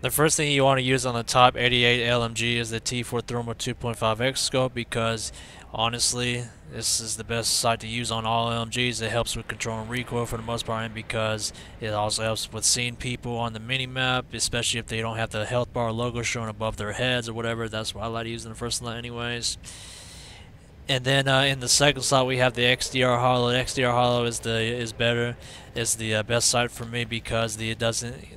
The first thing you want to use on the top 88 LMG is the T4 Thermal 2.5X scope because honestly, this is the best sight to use on all LMGs. It helps with controlling recoil for the most part, and because it also helps with seeing people on the mini-map, especially if they don't have the health bar logo showing above their heads or whatever. That's why I like to use in the first slot anyways. And then in the second slot we have the XDR Hollow. The XDR Hollow is better, is the best sight for me because the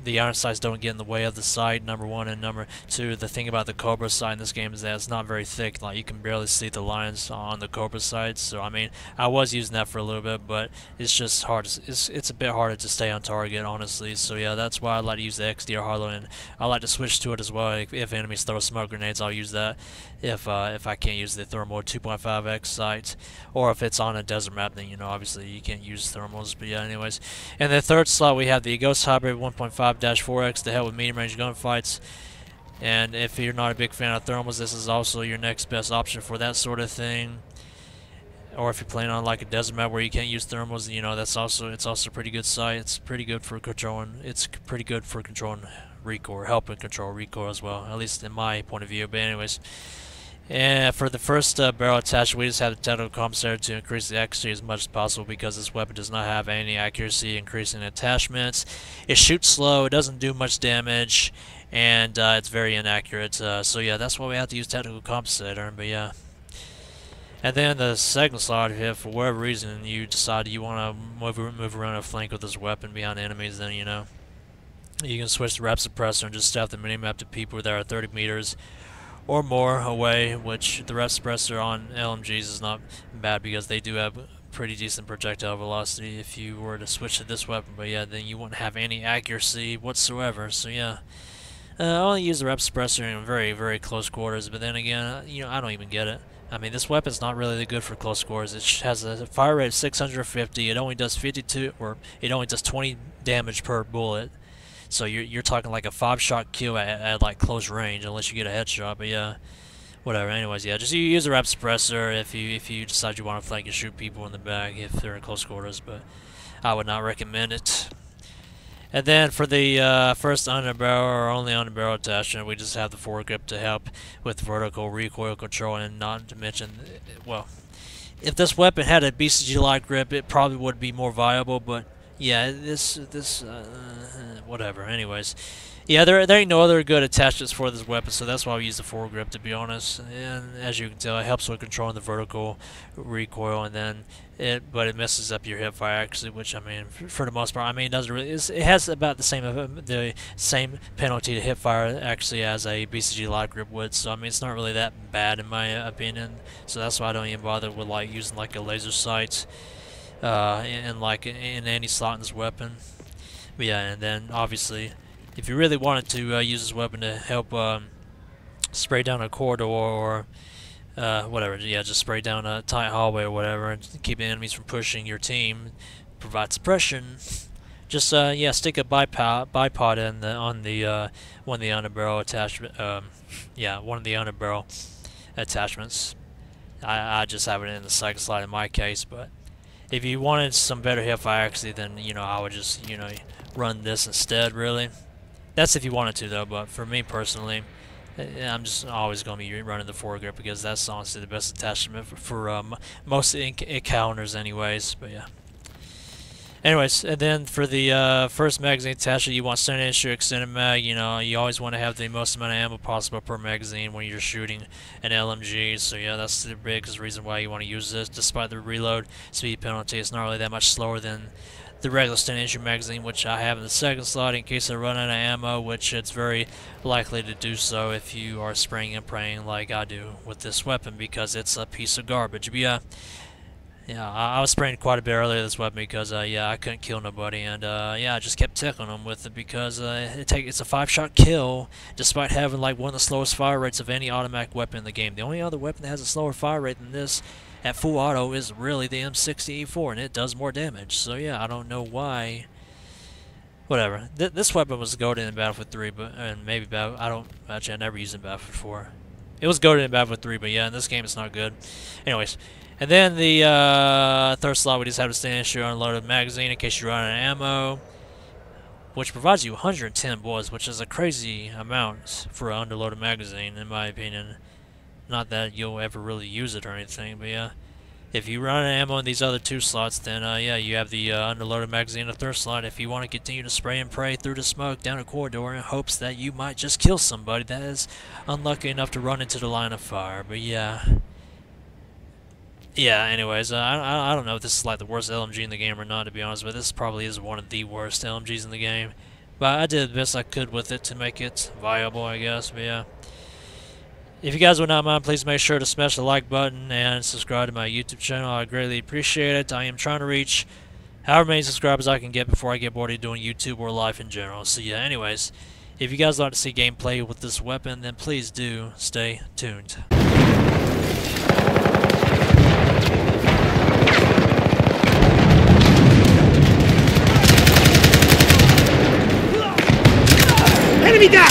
iron sights don't get in the way of the sight. Number one, and number two, the thing about the Cobra sight in this game is that it's not very thick. Like you can barely see the lines on the Cobra sights. So I mean, I was using that for a little bit, but it's just hard. It's a bit harder to stay on target, honestly. So yeah, that's why I like to use the XDR Hollow, and I like to switch to it as well. If enemies throw smoke grenades, I'll use that. If I can't use the thermal 2.5x sight, or if it's on a desert map, then obviously you can't use thermals. But yeah, anyways. In the third slot we have the Ghost Hybrid 1.5-4x to help with medium range gunfights. And if you're not a big fan of thermals, this is also your next best option for that sort of thing. Or if you're playing on like a desert map where you can't use thermals, it's also a pretty good sight. It's pretty good for controlling. It's pretty good for controlling recoil, or helping control recoil as well. At least in my point of view. But anyways. And for the first barrel attachment, we just have the technical compensator to increase the accuracy as much as possible because this weapon does not have any accuracy increasing attachments. It shoots slow, it doesn't do much damage, and it's very inaccurate. So yeah, that's why we have to use technical compensator. But yeah. And then the second slot, if for whatever reason you decide you want to move around a flank with this weapon behind enemies, then you can switch the rep suppressor and just staff the minimap to people that are 30 meters or more away, which the rep suppressor on LMGs is not bad because they do have pretty decent projectile velocity if you were to switch to this weapon. But yeah, then you wouldn't have any accuracy whatsoever. So yeah, I only use the rep suppressor in very, very close quarters. But then again, I don't even get it. I mean, this weapon's not really good for close quarters. It has a fire rate of 650. It only does 52, or it only does 20 damage per bullet. So you're talking like a 5-shot kill at like close range, unless you get a headshot. But yeah, whatever. Anyways, yeah, just use a rep suppressor if you decide you want to flank and shoot people in the back if they're in close quarters. But I would not recommend it. And then for the first underbarrel or only underbarrel attachment, we just have the foregrip to help with vertical recoil control, and not to mention, well, if this weapon had a BCG-like grip, it probably would be more viable. But yeah, whatever. Anyways, yeah, there ain't no other good attachments for this weapon, so that's why we use the foregrip, to be honest. And as you can tell, it helps with controlling the vertical recoil, and then but it messes up your hip fire actually, which I mean, for the most part, I mean, it doesn't really. It has about the same penalty to hip fire actually as a BCG light grip would. So I mean, it's not really that bad in my opinion. So that's why I don't even bother with like using like a laser sight in any slot in this weapon. But yeah, and then obviously, if you really wanted to use this weapon to help spray down a corridor or whatever, yeah, just spray down a tight hallway or whatever, and keep the enemies from pushing your team, provide suppression. Just yeah, stick a bipod in on the one of the underbarrel attachment. Yeah, one of the underbarrel attachments. I just have it in the second slot in my case, but if you wanted some better hip fire accuracy, then I would just run this instead. Really, that's if you wanted to though. But for me personally, I'm just always going to be running the foregrip because that's honestly the best attachment for most encounters, anyways. But yeah. Anyways, and then for the first magazine attachment, you want standard issue extended mag. You always want to have the most amount of ammo possible per magazine when you're shooting an LMG. So yeah, that's the biggest reason why you want to use this. Despite the reload speed penalty, it's not really that much slower than the regular standard issue magazine, which I have in the second slot in case I run out of ammo, which it's very likely to do so if you are spraying and praying like I do with this weapon because it's a piece of garbage. But yeah, I was spraying quite a bit earlier this weapon because yeah, I couldn't kill nobody, and yeah, I just kept tickling them with it because it's a 5-shot kill despite having like one of the slowest fire rates of any automatic weapon in the game. The only other weapon that has a slower fire rate than this at full auto is really the M60E4, and it does more damage. So yeah, I don't know why. Whatever. This weapon was goated in Battlefield 3, and maybe I never used it in Battlefield 4. It was goated in Battlefield 3, but yeah, in this game it's not good. Anyways. And then the third slot, we just have to stand issue unloaded magazine in case you run out of ammo. which provides you 110 bullets, which is a crazy amount for an underloaded magazine, in my opinion. Not that you'll ever really use it or anything, but yeah. If you run out of ammo in these other 2 slots, then yeah, you have the underloaded magazine in the 3rd slot. If you want to continue to spray and pray through the smoke down a corridor in hopes that you might just kill somebody that is unlucky enough to run into the line of fire. But yeah. Yeah, anyways, I don't know if this is like the worst LMG in the game or not, to be honest, but this probably is one of the worst LMGs in the game. But I did the best I could with it to make it viable, I guess, but yeah. If you guys would not mind, please make sure to smash the like button and subscribe to my YouTube channel. I greatly appreciate it. I am trying to reach however many subscribers I can get before I get bored of doing YouTube or life in general. So yeah, anyways, if you guys like to see gameplay with this weapon, then please do stay tuned. Enemy down!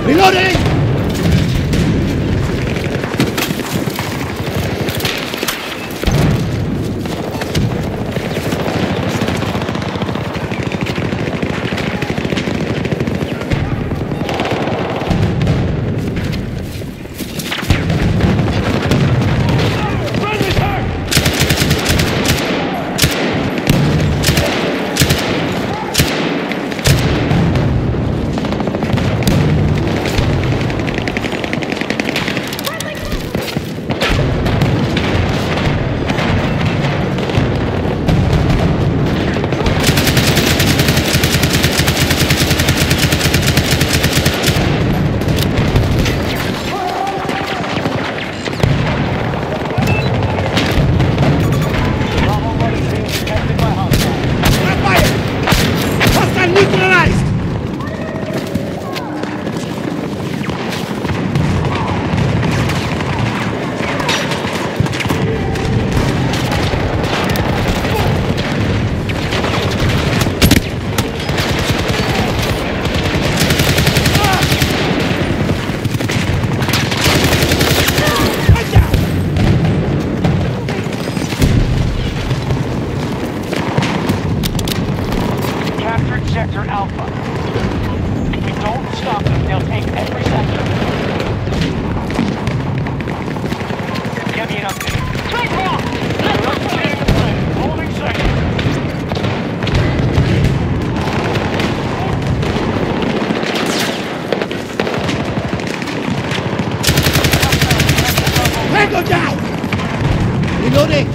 Reloading! Sector Alpha. If we don't stop them, they'll take every sector. Give me an update. Take off! Let's go! Holding sector. Tango down! Reloading!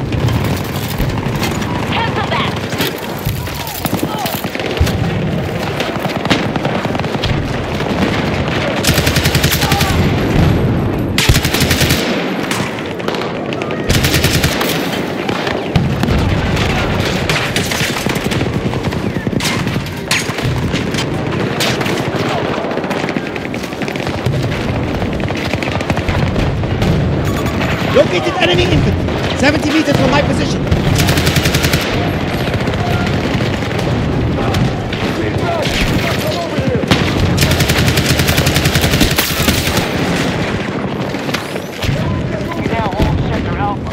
Located enemy infantry, 70 meters from my position. We now hold Sector Alpha.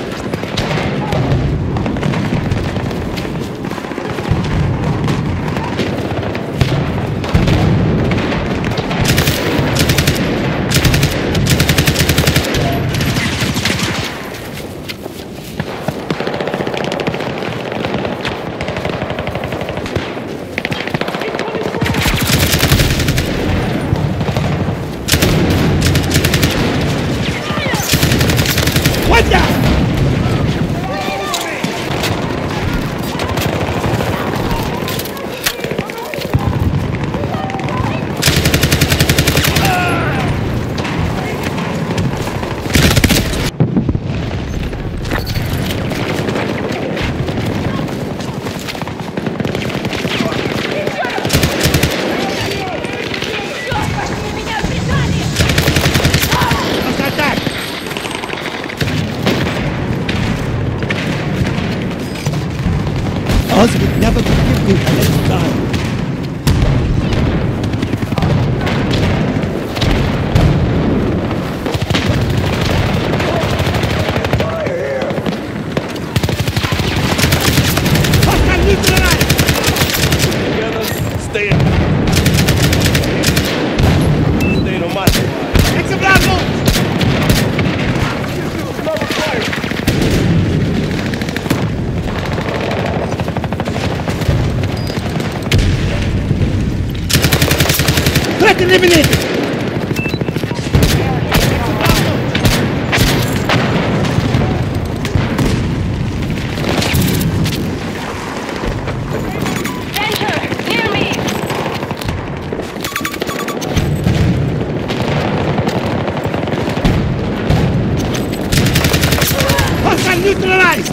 Oz would never forgive me the next time. Hostile neutralized! Together, stay on my side. Ex Bravo! Threat eliminated! Danger! Near me! Hostile neutralized!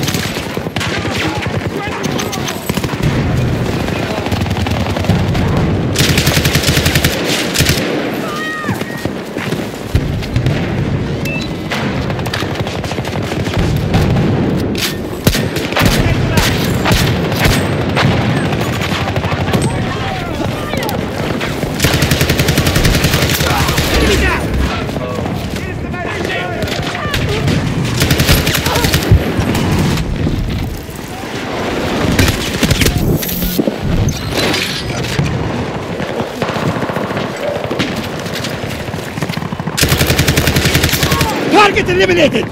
Enemy down! Target eliminated!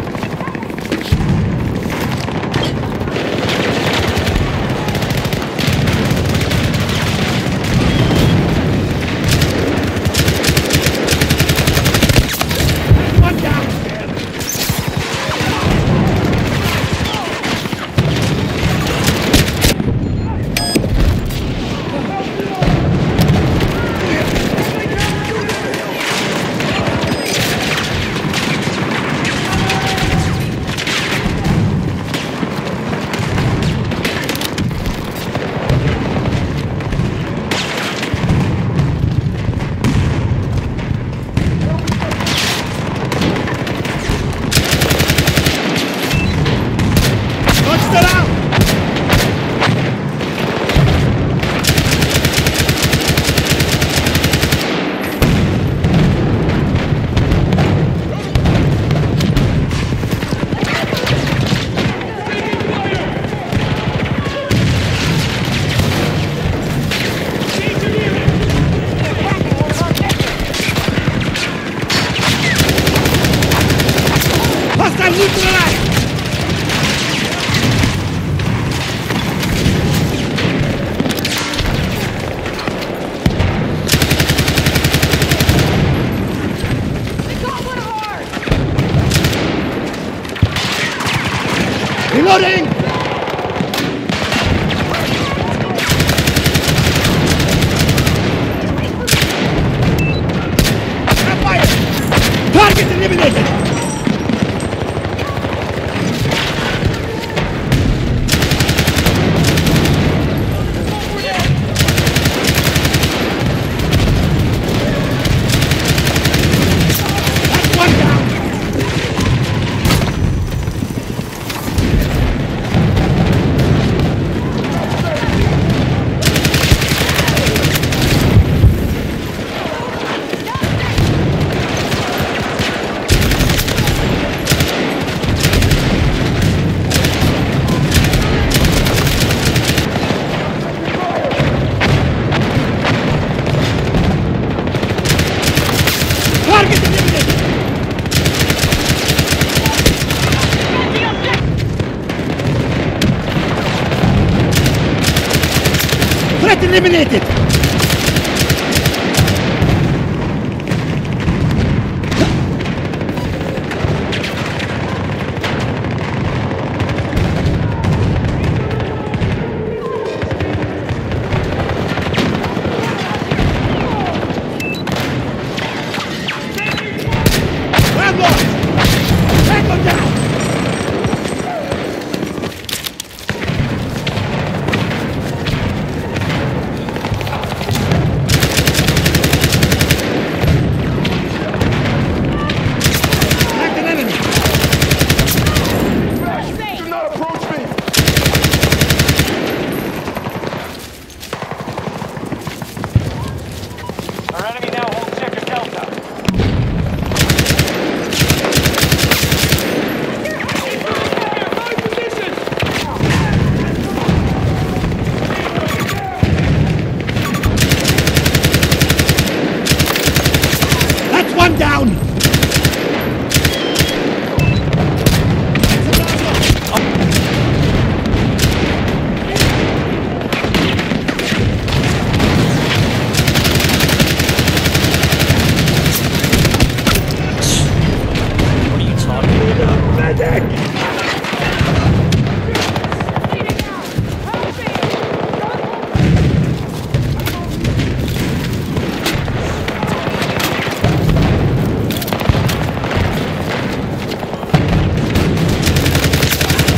One down! Monster out! Hostile neutralized! Reloading! Fire! Target eliminated! That's one down! Target eliminated! Threat eliminated! Landlord! Tango down!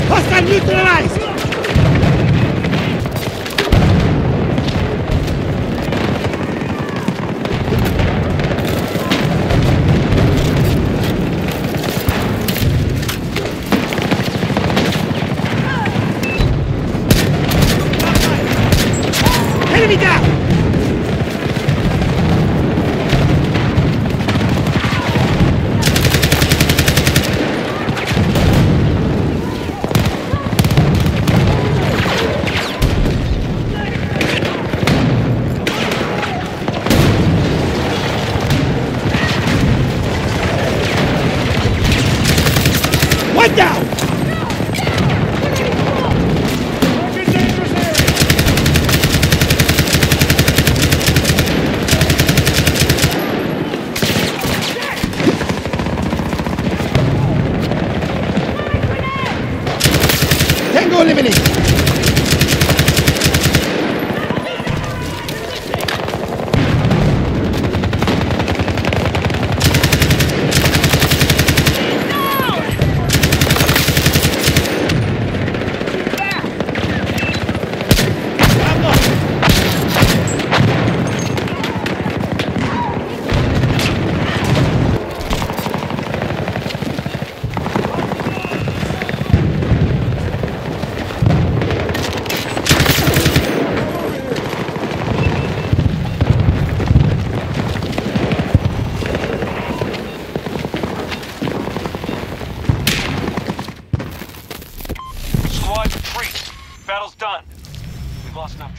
Hostile neutralized! Enemy down! One down! Tango eliminated! Squad retreat. Battle's done. We've lost enough